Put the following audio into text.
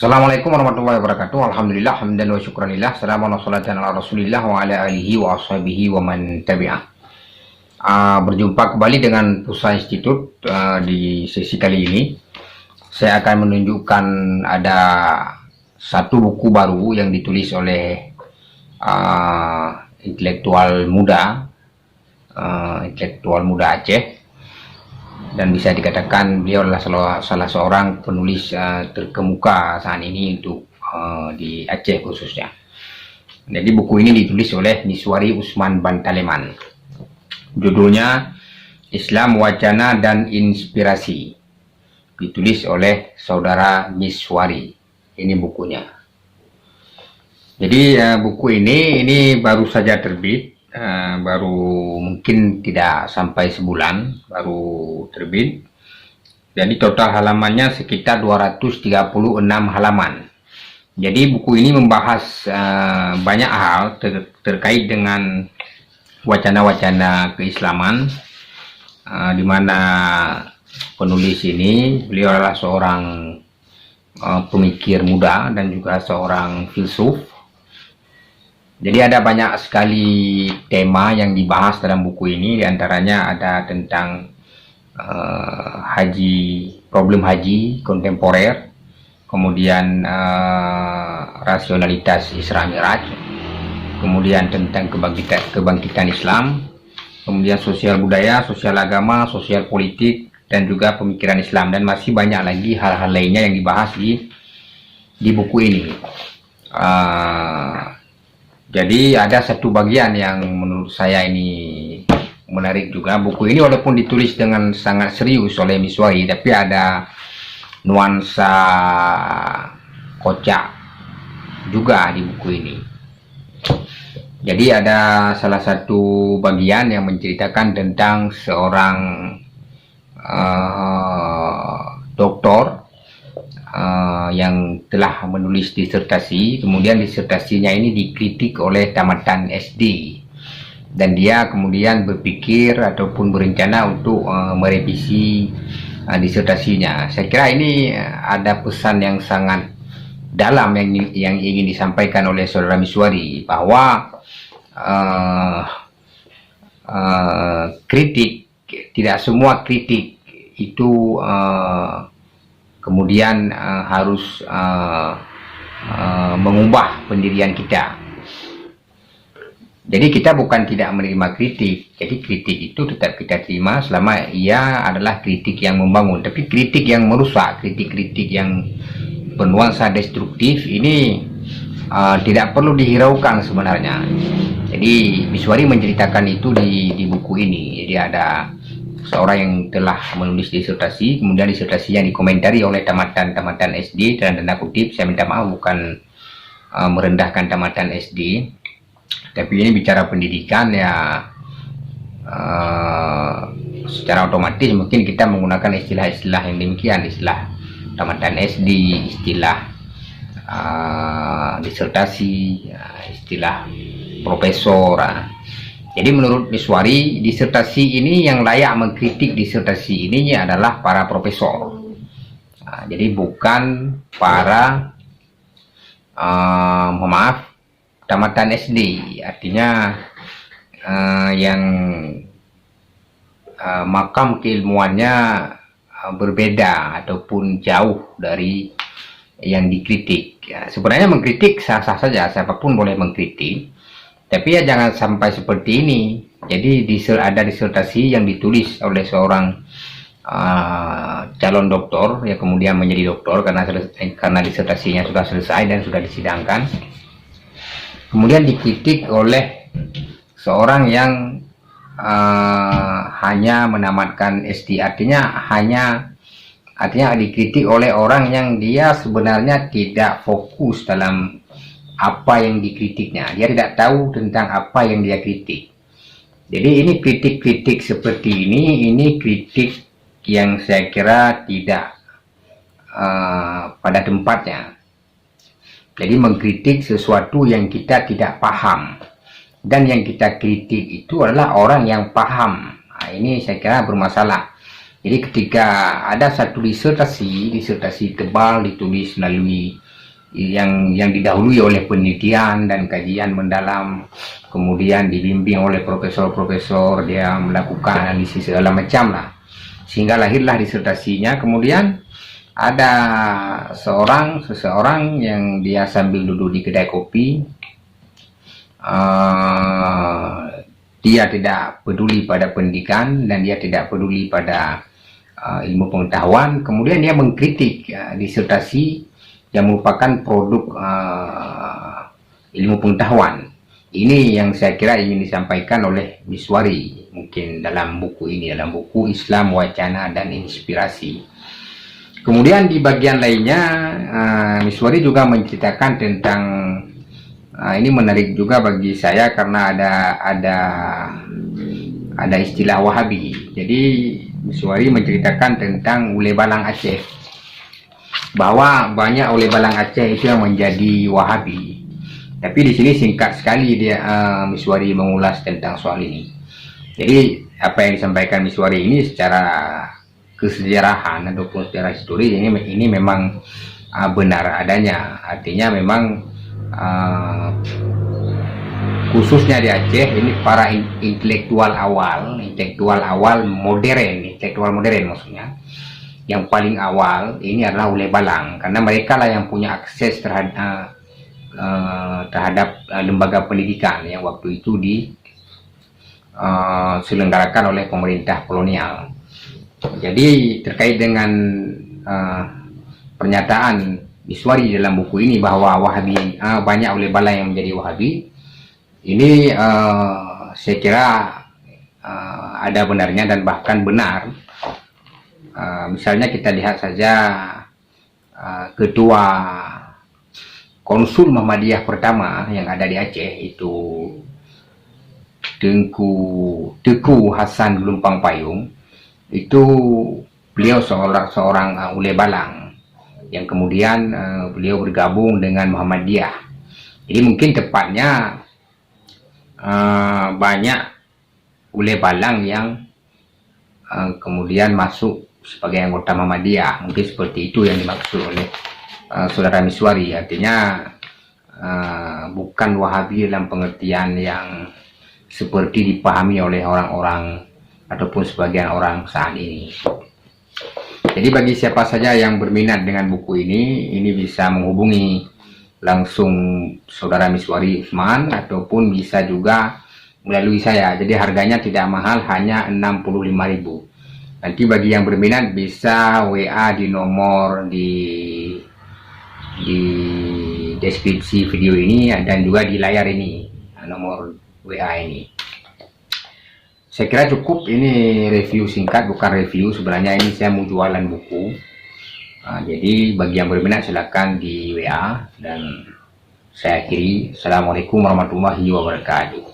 Assalamualaikum warahmatullahi wabarakatuh. Alhamdulillah hamdan wa syukranillah. Assalamualaikum warahmatullahi ala rasulillah wa ala alihi wa ashabihi wa man tabi'ah. Berjumpa kembali dengan Pusa Institute di sesi kali ini. Saya akan menunjukkan ada satu buku baru yang ditulis oleh intelektual muda Aceh, dan bisa dikatakan beliau adalah salah seorang penulis terkemuka saat ini untuk di Aceh khususnya. Jadi buku ini ditulis oleh Miswari Usman Bantaleman. Judulnya Islam Wacana dan Inspirasi. Ditulis oleh saudara Miswari. Ini bukunya. Jadi buku ini baru saja terbit. Baru mungkin tidak sampai sebulan baru terbit. Jadi total halamannya sekitar 236 halaman. Jadi buku ini membahas banyak hal terkait dengan wacana-wacana keislaman, di mana penulis ini beliau adalah seorang pemikir muda dan juga seorang filsuf. Jadi ada banyak sekali tema yang dibahas dalam buku ini, diantaranya ada tentang problem haji kontemporer, kemudian rasionalitas Isra Mi'raj, kemudian tentang kebangkitan Islam, kemudian sosial budaya, sosial agama, sosial politik, dan juga pemikiran Islam, dan masih banyak lagi hal-hal lainnya yang dibahas di buku ini. Jadi ada satu bagian yang menurut saya ini menarik juga. Buku ini walaupun ditulis dengan sangat serius oleh Miswari, tapi ada nuansa kocak juga di buku ini. Jadi ada salah satu bagian yang menceritakan tentang seorang doktor yang telah menulis disertasi, kemudian disertasinya ini dikritik oleh tamatan SD, dan dia kemudian berpikir ataupun berencana untuk merevisi disertasinya. Saya kira ini ada pesan yang sangat dalam yang ingin disampaikan oleh saudara Miswari, bahwa kritik, tidak semua kritik itu kemudian harus mengubah pendirian kita. Jadi kita bukan tidak menerima kritik. Jadi kritik itu tetap kita terima selama ia adalah kritik yang membangun. Tapi kritik yang merusak, kritik-kritik yang bernuansa destruktif ini tidak perlu dihiraukan sebenarnya. Jadi Miswari menceritakan itu di buku ini. Jadi ada seorang yang telah menulis disertasi, kemudian disertasinya dikomentari oleh tamatan SD, dan tanda kutip, saya minta maaf bukan merendahkan tamatan SD, tapi ini bicara pendidikan ya, secara otomatis mungkin kita menggunakan istilah-istilah yang demikian, istilah tamatan SD, istilah disertasi, istilah profesor. Jadi menurut Miswari, disertasi ini yang layak mengkritik disertasi ini adalah para profesor. Jadi bukan para tamatan SD. Artinya yang makam keilmuannya berbeda ataupun jauh dari yang dikritik. Sebenarnya mengkritik sah-sah saja, siapapun boleh mengkritik. Tapi ya jangan sampai seperti ini. Jadi ada disertasi yang ditulis oleh seorang calon doktor, ya kemudian menjadi doktor karena disertasinya sudah selesai dan sudah disidangkan. Kemudian dikritik oleh seorang yang hanya menamatkan SD. Artinya dikritik oleh orang yang dia sebenarnya tidak fokus dalam apa yang dikritiknya. Dia tidak tahu tentang apa yang dia kritik. Jadi ini kritik-kritik seperti ini kritik yang saya kira tidak pada tempatnya. Jadi mengkritik sesuatu yang kita tidak paham, dan yang kita kritik itu adalah orang yang paham. Ini saya kira bermasalah. Jadi ketika ada satu disertasi tebal ditulis melalui yang didahului oleh penelitian dan kajian mendalam, kemudian dibimbing oleh profesor-profesor, dia melakukan analisis segala macam lah, sehingga lahirlah disertasinya. Kemudian ada seseorang yang dia sambil duduk di kedai kopi, dia tidak peduli pada pendidikan dan dia tidak peduli pada ilmu pengetahuan. Kemudian dia mengkritik disertasi yang merupakan produk ilmu pengetahuan. Ini yang saya kira ingin disampaikan oleh Miswari mungkin dalam buku ini, dalam buku Islam, Wacana dan Inspirasi. Kemudian di bagian lainnya Miswari juga menceritakan tentang ini menarik juga bagi saya karena ada istilah Wahabi. Jadi Miswari menceritakan tentang ule balang Aceh, bahwa banyak ule balang Aceh itu yang menjadi Wahabi. Tapi di sini singkat sekali dia Miswari mengulas tentang soal ini. Jadi apa yang disampaikan Miswari ini secara kesejarahan ataupun secara histori ini memang benar adanya. Artinya memang khususnya di Aceh ini para intelektual awal modern maksudnya, yang paling awal ini adalah ule balang, karena mereka lah yang punya akses terhadap lembaga pendidikan yang waktu itu diselenggarakan oleh pemerintah kolonial. Jadi terkait dengan pernyataan Miswari dalam buku ini bahwa Wahabi banyak ule balang yang menjadi Wahabi, ini saya kira ada benarnya dan bahkan benar. Misalnya kita lihat saja ketua Konsul Muhammadiyah pertama yang ada di Aceh itu Teku Hasan Lumpang Payung, itu beliau seorang ule balang yang kemudian beliau bergabung dengan Muhammadiyah. Jadi mungkin tepatnya banyak ule balang yang kemudian masuk sebagai anggota Muhammadiyah. Mungkin seperti itu yang dimaksud oleh saudara Miswari. Artinya bukan Wahabi dalam pengertian yang seperti dipahami oleh orang-orang ataupun sebagian orang saat ini. Jadi bagi siapa saja yang berminat dengan buku ini bisa menghubungi langsung saudara Miswari Usman ataupun bisa juga melalui saya. Jadi harganya tidak mahal, hanya 65.000. Nanti bagi yang berminat bisa WA di nomor di deskripsi video ini dan juga di layar ini, nomor WA ini. Saya kira cukup, ini review singkat, bukan review. Sebenarnya ini saya mau jualan buku. Jadi bagi yang berminat silakan di WA dan saya akhiri. Assalamualaikum warahmatullahi wabarakatuh.